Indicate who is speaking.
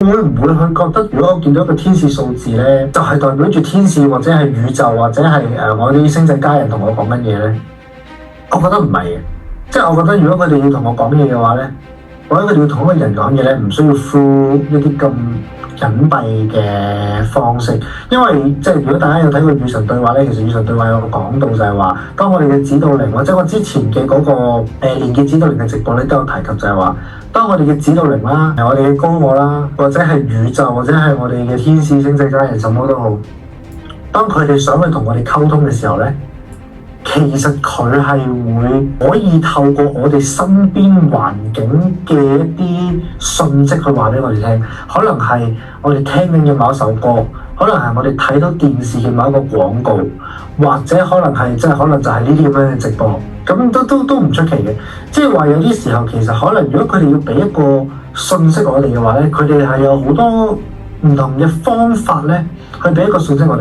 Speaker 1: 會唔會去覺得，如果我見到一個天使數字咧，就係代表住天使或者係宇宙或者係我啲星際家人同我講緊嘢咧？我覺得唔係嘅，即係我覺得如果佢哋要同我講嘢嘅話咧，或者佢哋要同一個人講嘢咧，唔需要 through 一啲咁隱蔽嘅方式，因為即係如果大家有睇過與神對話咧，其實與神對話有講到就係話，當我哋嘅指導靈或者我之前嘅嗰個連結指導靈嘅直播咧都有提及就係話，當我哋嘅指導靈啦，我哋嘅高我啦，或者係宇宙或者係我哋嘅天使星際家人什麼都好，當佢哋想去同我哋溝通嘅時候咧，其實佢係會可以透過我哋身邊環境嘅一啲訊息去話俾我哋聽，可能係我哋聽緊嘅某一首歌，可能係我哋睇到電視嘅某一個廣告，或者可能係可能就係呢啲咁樣嘅直播，咁都唔出奇嘅。即係話有啲時候其實可能如果佢哋要俾一個訊息我哋嘅話咧，佢哋係有好多唔同嘅方法咧去俾一個訊息我哋。